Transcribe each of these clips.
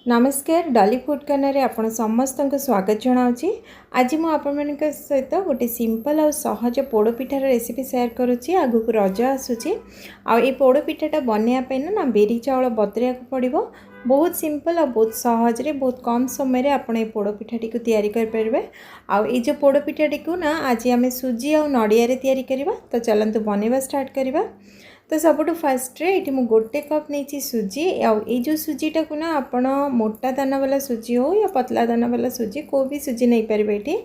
नमस्कार Dolly food corner आपण समस्त को स्वागत जनावि। आज मुझे आपण सहित गोटे सिंपल और सहज पोड़पिठार रेसिपी शेयर करुच्ची। आगक रज आसूची आई पोड़पिठाटा बनवाई ना बेरी चाउल बतरिया पड़ो। बहुत सिंपल और बहुत सहज बहुत कम समय आपड़ ये पोड़पिठाटी को तैयारी करेंगे। आई जो पोड़पिठाटी को ना आज आम सुजी और नड़िया तैयारी करवा। तो चलतु बनवा स्टार्ट करवा। तो सबुठ फास्ट ये मुझे गोटे कप नहीं सुजी आई जो सुजीटा को ना आपण मोटा दाना वाला सुजी हो या पतला दाना वाला सुजी को भी सुजी नहीं पारे ये।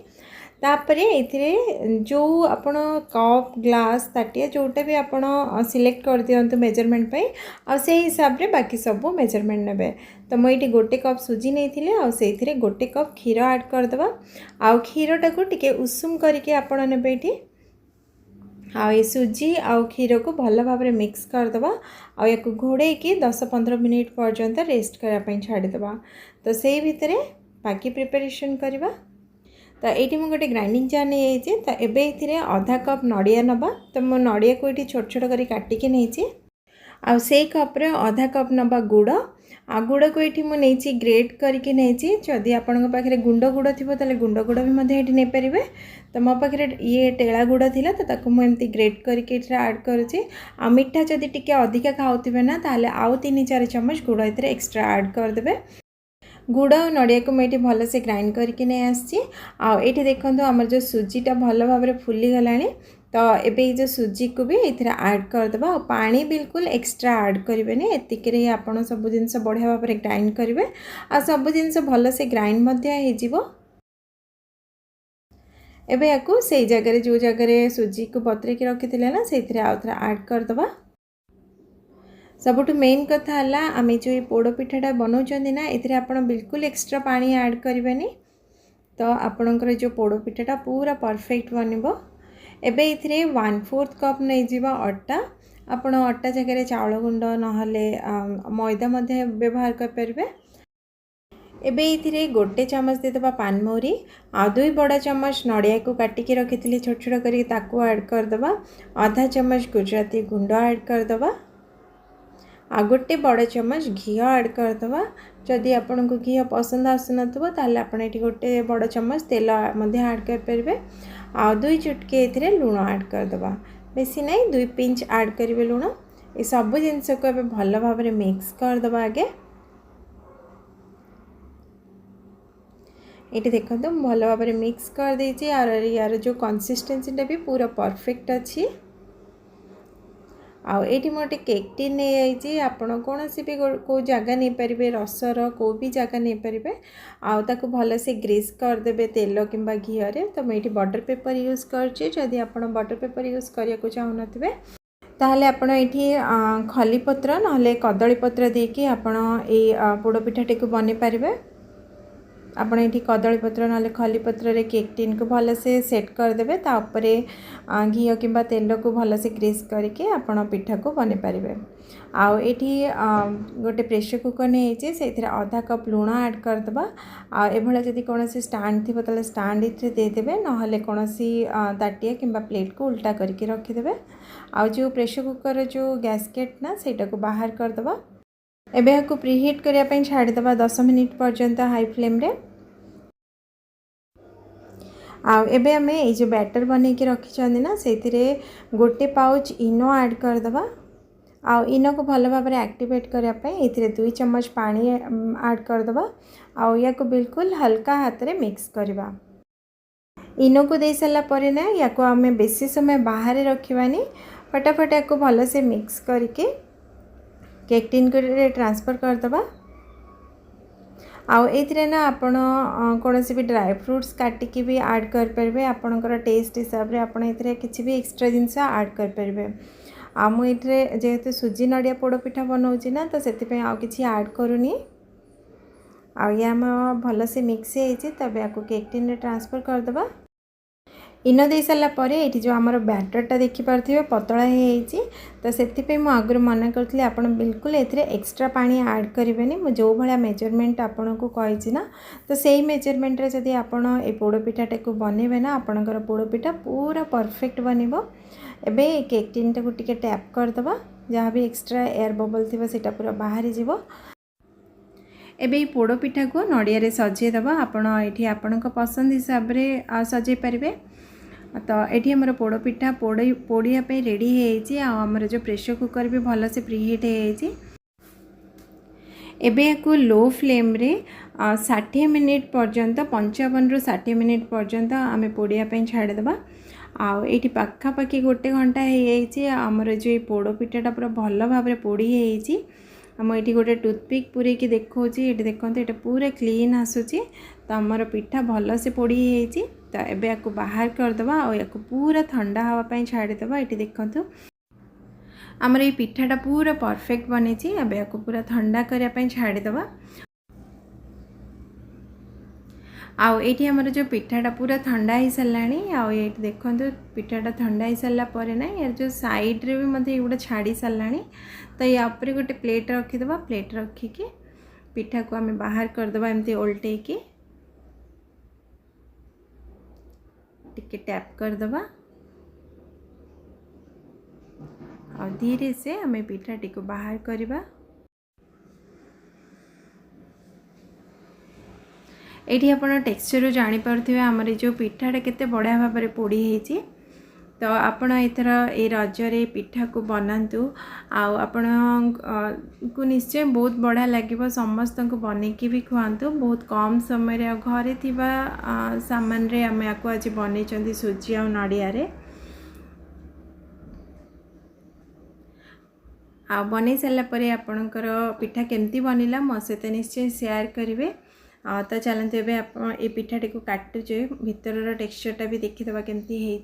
तापर ये जो आपण कप ग्लास ताटिया जोटा भी आपण सिलेक्ट कर दिंतु मेजरमेंट पे आ से हिसाब रे बाकी सब मेजरमेंट नेबे। तो मुझे गोटे कप सुजी नहीं आते गोटे कप क्षीर ऐड करदे। आ क्षीरटा को टिके उषुम करके आपण नेबे ये आ सुजी आउ क्षीर को भल भाव में मिक्स करदे। आ घोड़े की 10-15 मिनिट पर्यंत रेस्ट करने छाड़ीदे। तो से भितर बाकी प्रिपरेशन करवा। तो ये मुझे गोटे ग्राइंडिंग जार नहीं तो ये आधा कप नड़िया नवा। तो मो नड़िया को ये छोट छोट कर काटिकी नहीं आ से कप्रे आधा कप नवा गुड़। आ गुड़ को ये मुझे ग्रेट करके नहीं जदि आपण पाखे गुंड गुड़ थी तो गुंड गुड़ भी नहीं पारे। तो मो पाखे ये टेला गुड़ थिला तो मुझे ग्रेट करके ऐड करुँचे। आ मिठा जदि टिके अधिका खाऊे ना ताले आउ 3-4 चम्मच गुड़ ये एक्स्ट्रा ऐड करदे। गुड़ और नड़िया को मुझे भल से ग्राइंड करके नहीं आसी। आठी देखो आमर जो सुजीटा भल भाव में फुली गलानी। तो ये जो सुजी को भी ये ऐड करदे। पानी बिल्कुल एक्स्ट्रा ऐड करेंगे। एतिके आपड़ सब जिनस बढ़िया भाव में ग्राइंड करेंगे। आ सब जिनस भल से ग्राइंड हो एबे याकू से जगह जो जगह सुजी को बतरेकी रखी ना से आउ थे ऐड करदे। सबुठ मेन कथा है आम जो ये पोड़पिठाटा बनाऊँ ना ये आप बिल्कुल एक्स्ट्रा पानी ऐड करेंगे। तो आपणकर जो पोड़पिठाटा पूरा परफेक्ट बनब। एबे ये 1/4 कप नहीं जीवा अटा। आपण अटा जगह चाउल गुंड नहले मैदा मध्य व्यवहार करेंगे। एबे ये गोटे चम्मच देदेबा पानमौरी। आ 2 बड़ा चम्मच नड़िया को काटिकी रखी छोट छोट करके ऐड करदे। आधा चम्मच गुजराती गुंड ऐड करदे। आ गोटे बड़ चम्मच घी ऐड करदे। जदि आपन को घी पसंद आसुन ताले आपण ये गोटे बड़ चम्मच तेल ऐड करेंगे। आ 2 चुटकी ये लुण ऐड करदे। बेसी नहीं 2 पिंच ऐड करेंगे लुण। ये सब जिनस को भल भाव में मिक्स करदे। आगे ये देखो भल भाव में मिक्स कर देछि। यार जो कंसिस्टेंसीटा भी पूरा परफेक्ट अच्छी। आठी मोटे केक टी नहीं जाइए। आपण कौन भी को जगह नहीं पारे रसर को भी जगह नहीं पारे। आउ भल से ग्रीस करदे तेल कि घी। तो मुझे बटर पेपर यूज करदी आप बटर पेपर यूज करने को चाहून ताहले आपण ये खली पत्र ना कदली पत्र देकी आपण ये पोड़पिठाटी को बन पारे। आपण ये कदली पत्र ना खली पत्र रे केक टीन को भल से सेट करदे। तापरे घी कि तेल को भल से ग्रीस करके आपण पिठा को बन पारे। आउ एठी गोटे प्रेशर कुकर नहीं से आधा कप लुण ऐड करदे। आभा जदि कौन स्टाण्ड थी तो स्टाण्ड ये देदेवे ना कौन ताटिया कि प्लेट को उल्टा करके रखीदे। आउ जो प्रेशर कुकर जो गैसकेट ना सेटा को बाहर करदे। एबे याकू प्रीहीट करने छाड़ीदे 10 मिनिट पर्यंत हाई फ्लेम रे। एबे आमे ये जो बैटर बने के रखी ना से गोटे पाउच इनो ऐड करदे। आउ इनो को भल भाव में एक्टिवेट करने ये 2 चम्मच पानी ऐड करदे। आउ या को बिल्कुल हल्का हाथ रे मिक्स करवा। इनो को दे सारा पर ना या को आमे बेसी समय बाहर रखिबानी। फटाफट या को भल से मिक्स करके केक टीन को ट्रांसफर करदे। आउ ये ना आपण कौन भी ड्राई फ्रूट्स काटिकी भी ऐड करेंगे। आपणकर टेस्ट हिसाब से आप किसी भी एक्स्ट्रा जिनस ऐड करेंगे। मुझे जेहेतु सुजी नड़िया पोड़पिठा बनाऊँ ना तो से किसी ऐड करूनी। आम भल से मिक्स हो तब या केक टीन ट्रांसफर करदे। इनो दे सारा पर ये जो आमर बैटरटा देखिपे पतला हो तो से आगुरी मना करी आप बिल्कुल ये एक्स्ट्रा पानी ऐड करेंगे। मुझे जो भाया मेजरमेंट आपन को कही ना तो सही मेजरमेंट जदि आप पोड़पिठाटा को बनइबे ना आपणकर पोड़पिठा पूरा परफेक्ट बनब। एबे केक टीनटा को टिके टैप करदे। जहाँ भी एक्स्ट्रा एयर बबल थी पूरा बाहरी जीव। एबे ये पोड़ पिठा को नड़िया रे सजे दबा आपण एठी आपणक पसंद हिसाब रे सजे पारिबे। तो ये आमर पोड़ पिठा पोड़िया पे रेडी है आमर जो प्रेशर कुकर भी भल से प्रीहीट है। एबे को लो फ्लेम रे 60 मिनिट पर्यंत 55 रु 60 मिनिट पर्यंत आम पोड़िया छाड़ीदबा। आठी पाखापाखि गोटे घंटा हो आमर जो पोड़ पिठाटा पूरा भल भाव पोड़ी है। आम ये गोटे टूथपिक पूरे की देखा ये देखते ये पूरा क्लीन आसूची। तो आमर पिठा भल से पोड़ी है। तो एबे या बाहर करदबा और या पूरा ठंडा हवापाई छाड़ीदबा। ये देखूँ आमर ये पिठाटा पूरा परफेक्ट बनी। एबे या पूरा ठंडा करने छाड़ीदबा। आठी आमर जो पिठाटा पूरा ठंडा हो सारा। ये देखो पिठाटा ठंडा हो सारापर ना यार जो साइड रे भी मतलब ये छाड़ी सारा। तो या उपरे गोटे प्लेट रखीदबा। प्लेट रखिकी पिठा को आम बाहर करदबा एमती ओल्टे की टिके टैप करदबा। और धीरे से आम पिठाटी को बाहर करवा। ये आपड़ टेक्सचर जानीपे आमर जो पिठाटा केते बढ़िया भाव में पोड़ी है। तो आपण एथर ए रजरे पिठा को बनातु आपण को निश्चय बहुत बढ़िया लगे। समस्त को बनईकी भी खुआतु बहुत कम समय घरे थिबा सामान रे आम या आज बनई सुजी आ नड़िया रे। बनई सारापर आपणकर पिठा केमती बनला मो सहित निश्चय शेयर करेंगे। तो चलते ए ये पिठाटी को काटुचे भितर टेक्सचरटा भी देखीदबा केमती है।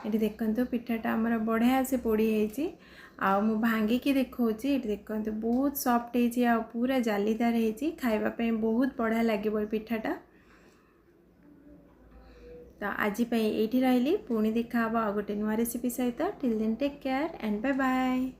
ये देखो पिठाटा आमर बढ़िया से पोड़ी है। मु भांगिकी देखा देखो बहुत सॉफ्ट है पूरा जालीदार है। खावाई बहुत बढ़िया लगे पिठाटा। तो आज ये रही पुणी देखा गोटे नुआ रेसिपी सहित। Till then take care and bye bye.